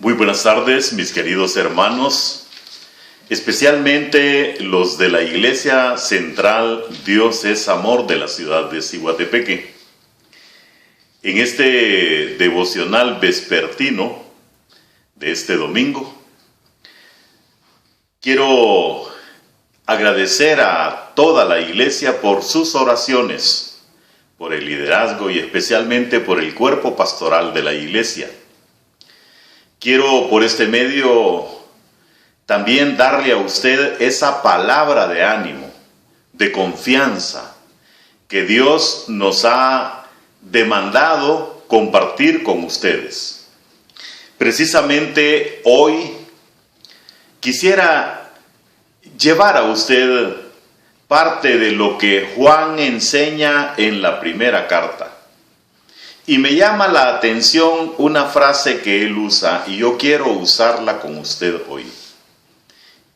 Muy buenas tardes, mis queridos hermanos, especialmente los de la Iglesia Central Dios es Amor de la ciudad de Ciguatepeque. En este devocional vespertino de este domingo, quiero agradecer a toda la Iglesia por sus oraciones, por el liderazgo y especialmente por el cuerpo pastoral de la Iglesia. Quiero por este medio también darle a usted esa palabra de ánimo, de confianza, que Dios nos ha demandado compartir con ustedes. Precisamente hoy quisiera llevar a usted parte de lo que Juan enseña en la primera carta. Y me llama la atención una frase que él usa y yo quiero usarla con usted hoy.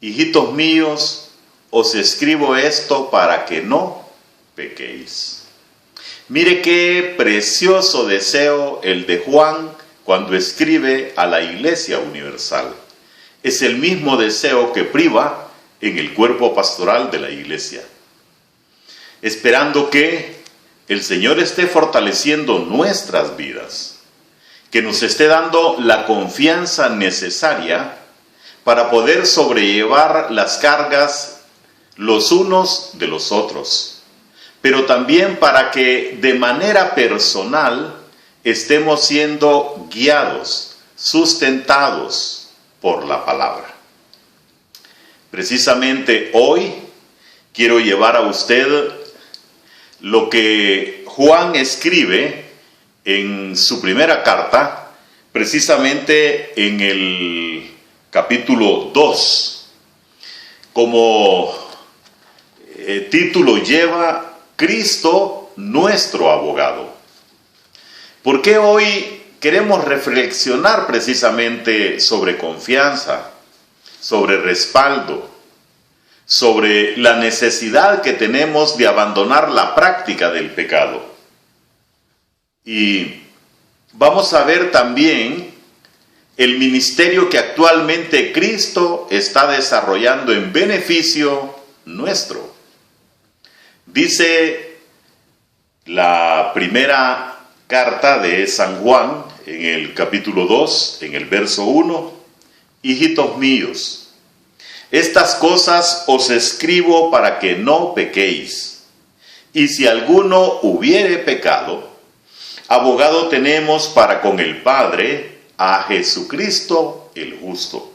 Hijitos míos, os escribo esto para que no pequéis. Mire qué precioso deseo el de Juan cuando escribe a la Iglesia Universal. Es el mismo deseo que priva en el cuerpo pastoral de la Iglesia. Esperando que el Señor esté fortaleciendo nuestras vidas, que nos esté dando la confianza necesaria para poder sobrellevar las cargas los unos de los otros, pero también para que de manera personal estemos siendo guiados, sustentados por la palabra. Precisamente hoy quiero llevar a usted lo que Juan escribe en su primera carta, precisamente en el capítulo 2, como título lleva Cristo nuestro abogado. ¿Por qué hoy queremos reflexionar precisamente sobre confianza, sobre respaldo, sobre la necesidad que tenemos de abandonar la práctica del pecado? Y vamos a ver también el ministerio que actualmente Cristo está desarrollando en beneficio nuestro. Dice la primera carta de San Juan, en el capítulo 2, en el verso 1, hijitos míos, estas cosas os escribo para que no pequéis. Y si alguno hubiere pecado, abogado tenemos para con el Padre a Jesucristo el justo.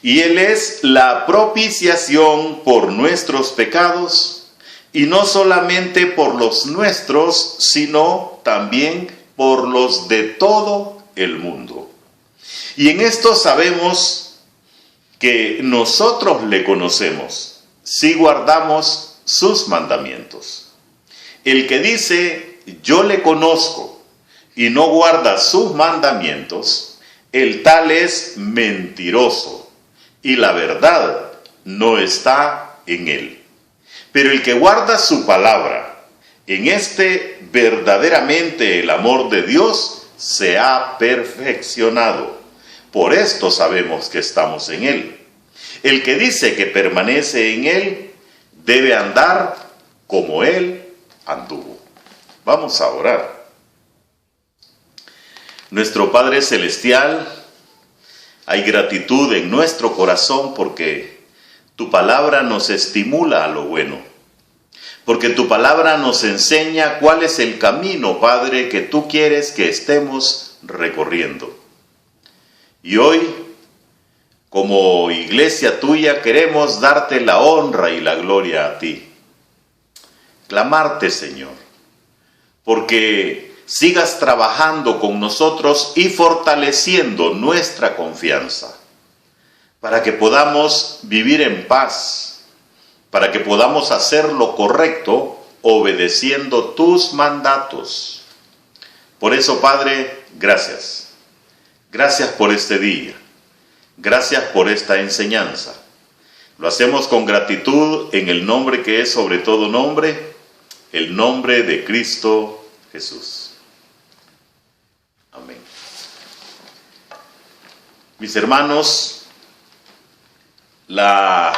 Y Él es la propiciación por nuestros pecados, y no solamente por los nuestros, sino también por los de todo el mundo. Y en esto sabemos que nosotros le conocemos si guardamos sus mandamientos. El que dice, yo le conozco, y no guarda sus mandamientos, el tal es mentiroso, y la verdad no está en él. Pero el que guarda su palabra, en este verdaderamente el amor de Dios se ha perfeccionado. Por esto sabemos que estamos en Él. El que dice que permanece en Él debe andar como Él anduvo. Vamos a orar. Nuestro Padre Celestial, hay gratitud en nuestro corazón porque tu palabra nos estimula a lo bueno. Porque tu palabra nos enseña cuál es el camino, Padre, que tú quieres que estemos recorriendo. Y hoy, como iglesia tuya, queremos darte la honra y la gloria a ti. Clamarte, Señor, porque sigas trabajando con nosotros y fortaleciendo nuestra confianza, para que podamos vivir en paz, para que podamos hacer lo correcto, obedeciendo tus mandatos. Por eso, Padre, gracias. Gracias por este día. Gracias por esta enseñanza. Lo hacemos con gratitud en el nombre que es sobre todo nombre, el nombre de Cristo Jesús. Amén. Mis hermanos, la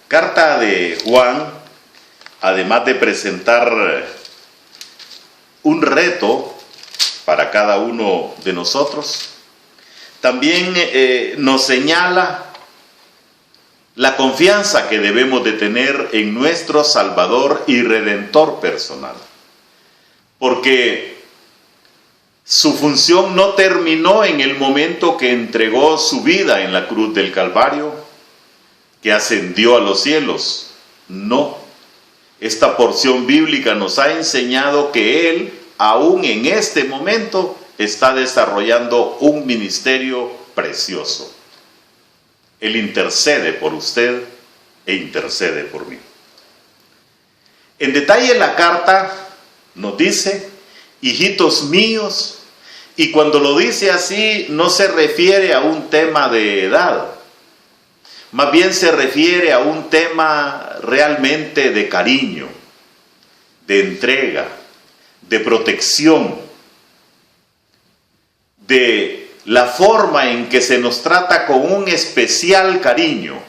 carta de Juan, además de presentar un reto para cada uno de nosotros, también nos señala la confianza que debemos de tener en nuestro Salvador y Redentor personal. Porque su función no terminó en el momento que entregó su vida en la cruz del Calvario, que ascendió a los cielos. No. Esta porción bíblica nos ha enseñado que Él, aún en este momento, está desarrollando un ministerio precioso. Él intercede por usted e intercede por mí. En detalle la carta nos dice, hijitos míos, y cuando lo dice así no se refiere a un tema de edad, más bien se refiere a un tema realmente de cariño, de entrega, de protección, de la forma en que se nos trata con un especial cariño,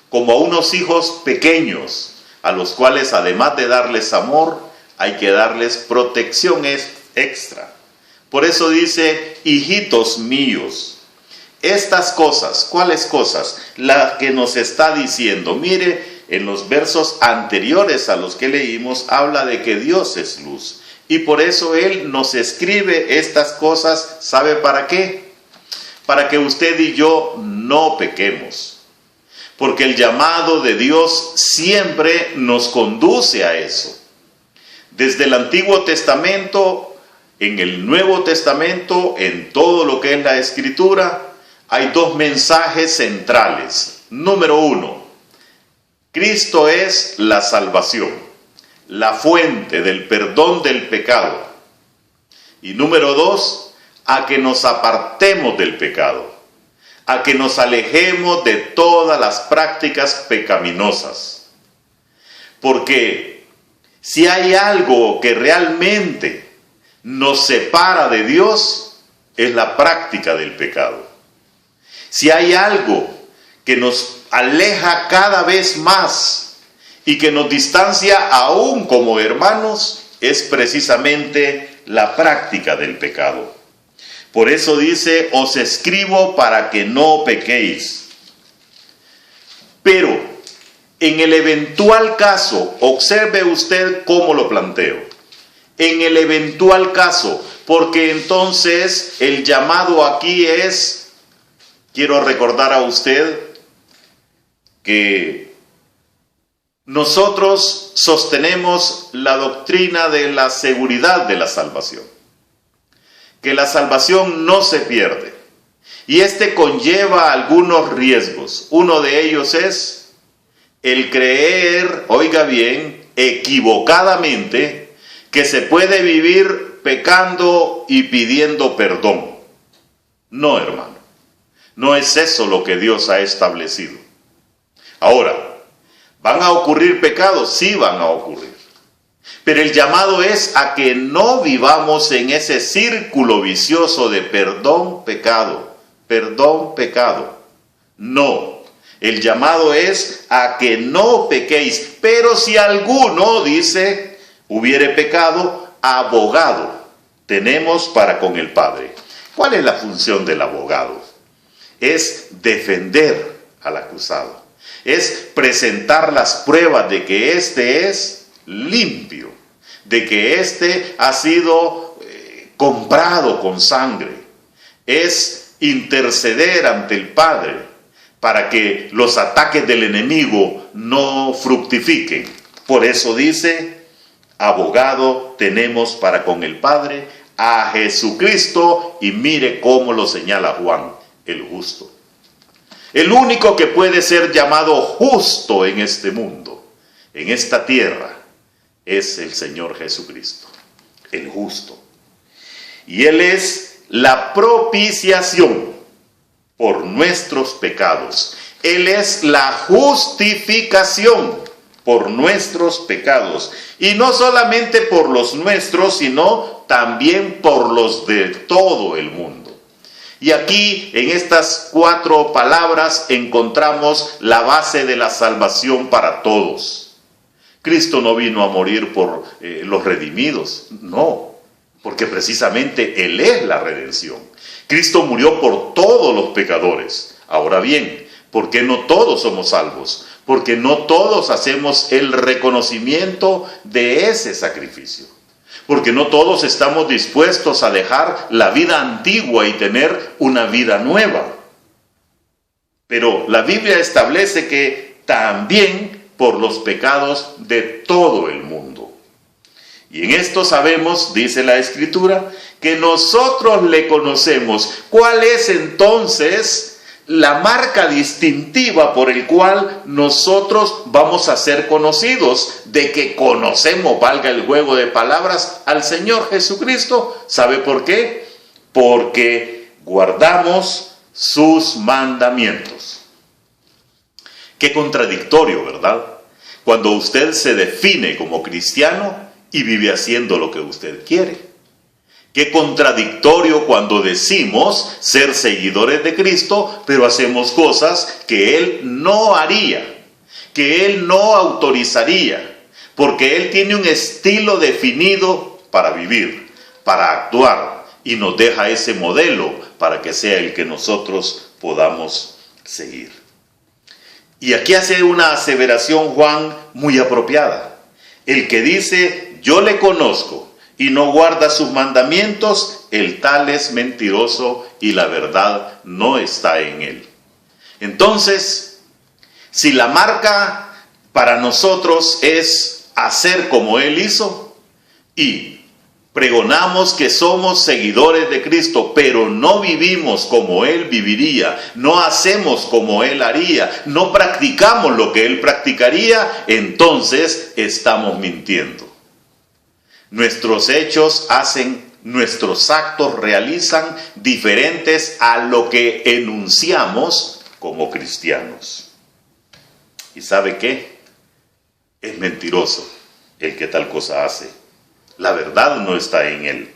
como a unos hijos pequeños, a los cuales además de darles amor, hay que darles protección extra. Por eso dice, hijitos míos. Estas cosas, ¿cuáles cosas? Las que nos está diciendo. Mire, en los versos anteriores a los que leímos, habla de que Dios es luz. Y por eso Él nos escribe estas cosas, ¿sabe para qué? Para que usted y yo no pequemos. Porque el llamado de Dios siempre nos conduce a eso. Desde el Antiguo Testamento, en el Nuevo Testamento, en todo lo que es la Escritura, hay dos mensajes centrales. Número 1, Cristo es la salvación, la fuente del perdón del pecado. Y número 2, a que nos apartemos del pecado, a que nos alejemos de todas las prácticas pecaminosas. Porque si hay algo que realmente nos separa de Dios, es la práctica del pecado. Si hay algo que nos aleja cada vez más y que nos distancia aún como hermanos, es precisamente la práctica del pecado. Por eso dice, os escribo para que no pequéis. Pero, en el eventual caso, observe usted cómo lo planteo. En el eventual caso, porque entonces el llamado aquí es, quiero recordar a usted que nosotros sostenemos la doctrina de la seguridad de la salvación. Que la salvación no se pierde. Y este conlleva algunos riesgos. Uno de ellos es el creer, oiga bien, equivocadamente, que se puede vivir pecando y pidiendo perdón. No, hermano. No es eso lo que Dios ha establecido. Ahora, ¿van a ocurrir pecados? Sí van a ocurrir. Pero el llamado es a que no vivamos en ese círculo vicioso de perdón, pecado, perdón, pecado. No, el llamado es a que no pequéis. Pero si alguno, dice, hubiere pecado, abogado tenemos para con el Padre. ¿Cuál es la función del abogado? Es defender al acusado. Es presentar las pruebas de que éste es limpio, de que éste ha sido comprado con sangre. Es interceder ante el Padre para que los ataques del enemigo no fructifiquen. Por eso dice, abogado tenemos para con el Padre, a Jesucristo, y mire cómo lo señala Juan, el justo. El único que puede ser llamado justo en este mundo, en esta tierra, es el Señor Jesucristo, el justo. Y Él es la propiciación por nuestros pecados. Él es la justificación por nuestros pecados. Y no solamente por los nuestros, sino también por los de todo el mundo. Y aquí, en estas 4 palabras, encontramos la base de la salvación para todos. Cristo no vino a morir por los redimidos, no, porque precisamente Él es la redención. Cristo murió por todos los pecadores. Ahora bien, ¿por qué no todos somos salvos? Porque no todos hacemos el reconocimiento de ese sacrificio. Porque no todos estamos dispuestos a dejar la vida antigua y tener una vida nueva. Pero la Biblia establece que también por los pecados de todo el mundo. Y en esto sabemos, dice la Escritura, que nosotros le conocemos. ¿Cuál es entonces la marca distintiva por el cual nosotros vamos a ser conocidos? De que conocemos, valga el juego de palabras, al Señor Jesucristo. ¿Sabe por qué? Porque guardamos sus mandamientos. Qué contradictorio, ¿verdad? Cuando usted se define como cristiano y vive haciendo lo que usted quiere. Qué contradictorio cuando decimos ser seguidores de Cristo, pero hacemos cosas que Él no haría, que Él no autorizaría, porque Él tiene un estilo definido para vivir, para actuar, y nos deja ese modelo para que sea el que nosotros podamos seguir. Y aquí hace una aseveración Juan muy apropiada. El que dice, yo le conozco, y no guarda sus mandamientos, el tal es mentiroso y la verdad no está en él. Entonces, si la marca para nosotros es hacer como Él hizo y pregonamos que somos seguidores de Cristo, pero no vivimos como Él viviría, no hacemos como Él haría, no practicamos lo que Él practicaría, entonces estamos mintiendo. Nuestros hechos nuestros actos realizan diferentes a lo que enunciamos como cristianos. ¿Y sabe qué? Es mentiroso el que tal cosa hace. La verdad no está en él.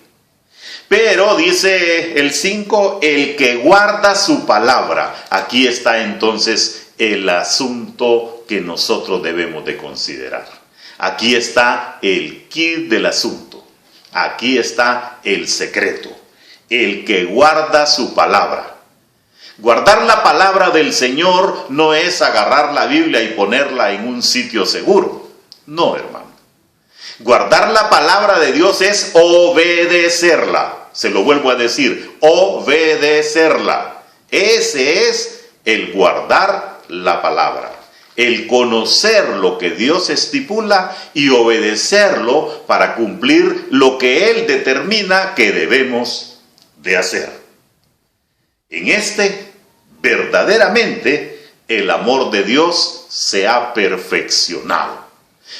Pero dice el 5, el que guarda su palabra. Aquí está entonces el asunto que nosotros debemos de considerar. Aquí está el quid del asunto. Aquí está el secreto. El que guarda su palabra. Guardar la palabra del Señor no es agarrar la Biblia y ponerla en un sitio seguro. No, hermano. Guardar la palabra de Dios es obedecerla. Se lo vuelvo a decir, obedecerla. Ese es el guardar la palabra. El conocer lo que Dios estipula y obedecerlo para cumplir lo que Él determina que debemos de hacer. En verdaderamente, el amor de Dios se ha perfeccionado.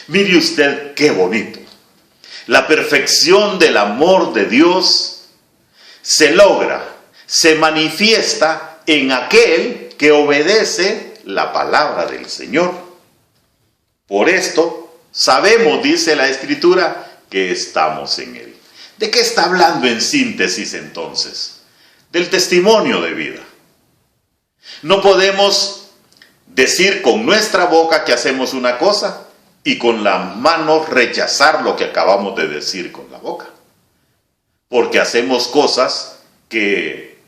Mire usted qué bonito. La perfección del amor de Dios se logra, se manifiesta en aquel que obedece la palabra del Señor. Por esto sabemos, dice la Escritura, que estamos en Él. ¿De qué está hablando en síntesis entonces? Del testimonio de vida. No podemos decir con nuestra boca que hacemos una cosa y con las manos rechazar lo que acabamos de decir con la boca. Porque hacemos cosas que,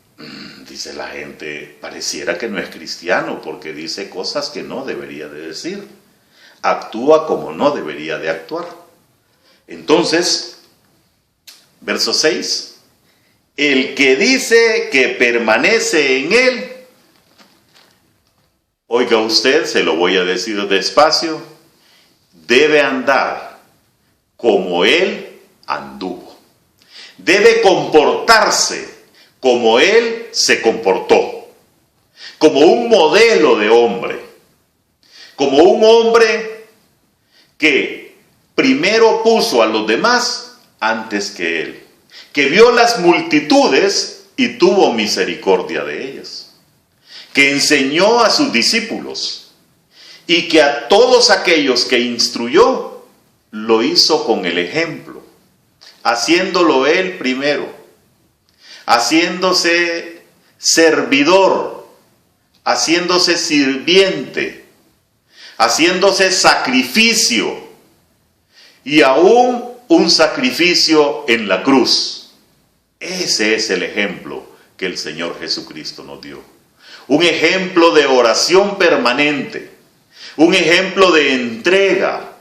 dice la gente, pareciera que no es cristiano porque dice cosas que no debería de decir. Actúa como no debería de actuar. Entonces, verso 6, el que dice que permanece en Él, oiga usted, se lo voy a decir despacio, debe andar como Él anduvo. Debe comportarse como Él se comportó, como un modelo de hombre, como un hombre que primero puso a los demás antes que Él, que vio las multitudes y tuvo misericordia de ellas, que enseñó a sus discípulos y que a todos aquellos que instruyó, lo hizo con el ejemplo, haciéndolo Él primero, haciéndose servidor, haciéndose sirviente, haciéndose sacrificio, y aún un sacrificio en la cruz. Ese es el ejemplo que el Señor Jesucristo nos dio. Un ejemplo de oración permanente, un ejemplo de entrega,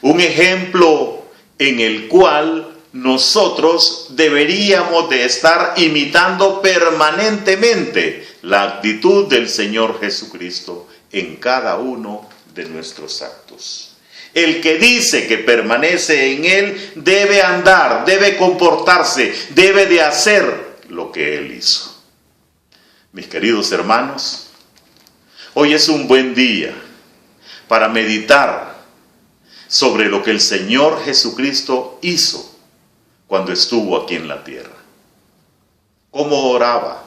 un ejemplo en el cual nosotros deberíamos de estar imitando permanentemente la actitud del Señor Jesucristo en cada uno de nuestros actos. El que dice que permanece en Él debe andar, debe comportarse, debe de hacer lo que Él hizo. Mis queridos hermanos, hoy es un buen día para meditar sobre lo que el Señor Jesucristo hizo cuando estuvo aquí en la tierra. Cómo oraba,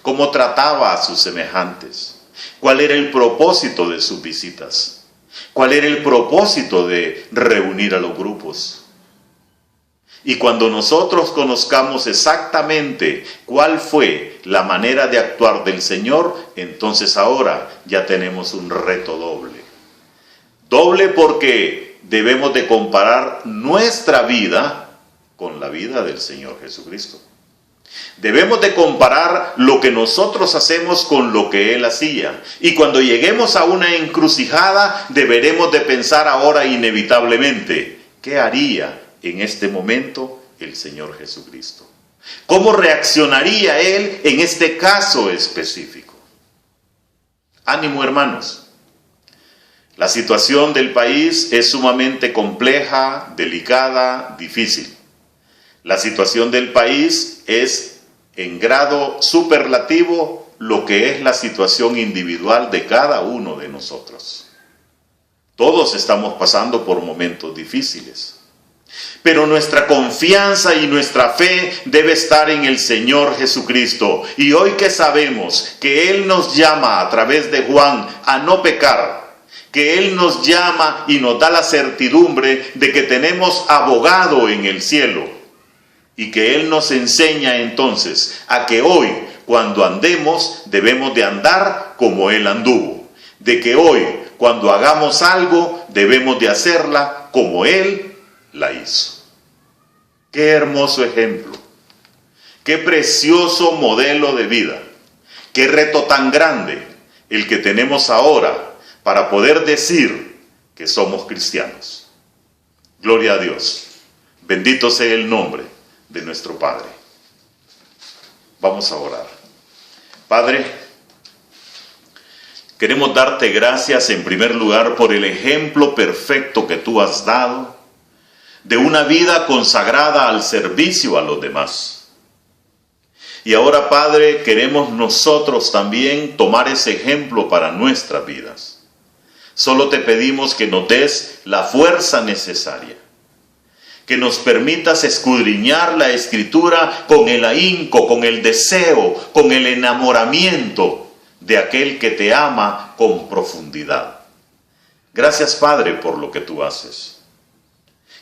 cómo trataba a sus semejantes, cuál era el propósito de sus visitas, cuál era el propósito de reunir a los grupos. Y cuando nosotros conozcamos exactamente cuál fue la manera de actuar del Señor, entonces ahora ya tenemos un reto doble. Doble porque debemos de comparar nuestra vida con la vida del Señor Jesucristo. Debemos de comparar lo que nosotros hacemos con lo que Él hacía. Y cuando lleguemos a una encrucijada, deberemos de pensar ahora inevitablemente, ¿qué haría en este momento el Señor Jesucristo? ¿Cómo reaccionaría Él en este caso específico? Ánimo, hermanos. La situación del país es sumamente compleja, delicada, difícil. La situación del país es en grado superlativo lo que es la situación individual de cada uno de nosotros. Todos estamos pasando por momentos difíciles. Pero nuestra confianza y nuestra fe debe estar en el Señor Jesucristo. Y hoy que sabemos que Él nos llama a través de Juan a no pecar, que Él nos llama y nos da la certidumbre de que tenemos abogado en el cielo, y que Él nos enseña entonces a que hoy, cuando andemos, debemos de andar como Él anduvo. De que hoy, cuando hagamos algo, debemos de hacerla como Él la hizo. Qué hermoso ejemplo. Qué precioso modelo de vida. Qué reto tan grande el que tenemos ahora para poder decir que somos cristianos. Gloria a Dios. Bendito sea el nombre de nuestro Padre. Vamos a orar. Padre, queremos darte gracias en primer lugar por el ejemplo perfecto que tú has dado de una vida consagrada al servicio a los demás. Y ahora, Padre, queremos nosotros también tomar ese ejemplo para nuestras vidas. Solo te pedimos que nos des la fuerza necesaria, que nos permitas escudriñar la Escritura con el ahínco, con el deseo, con el enamoramiento de aquel que te ama con profundidad. Gracias, Padre, por lo que tú haces.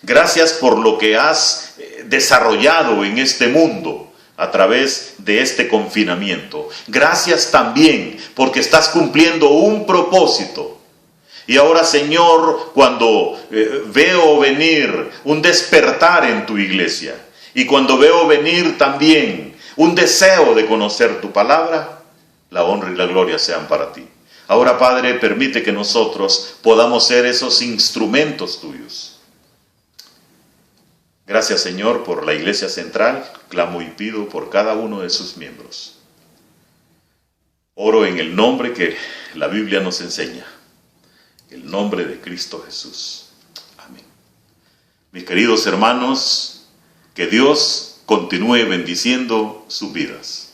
Gracias por lo que has desarrollado en este mundo a través de este confinamiento. Gracias también porque estás cumpliendo un propósito. Y ahora, Señor, cuando veo venir un despertar en tu iglesia, y cuando veo venir también un deseo de conocer tu palabra, la honra y la gloria sean para ti. Ahora, Padre, permite que nosotros podamos ser esos instrumentos tuyos. Gracias, Señor, por la Iglesia Central. Clamo y pido por cada uno de sus miembros. Oro en el nombre que la Biblia nos enseña. El nombre de Cristo Jesús. Amén. Mis queridos hermanos, que Dios continúe bendiciendo sus vidas.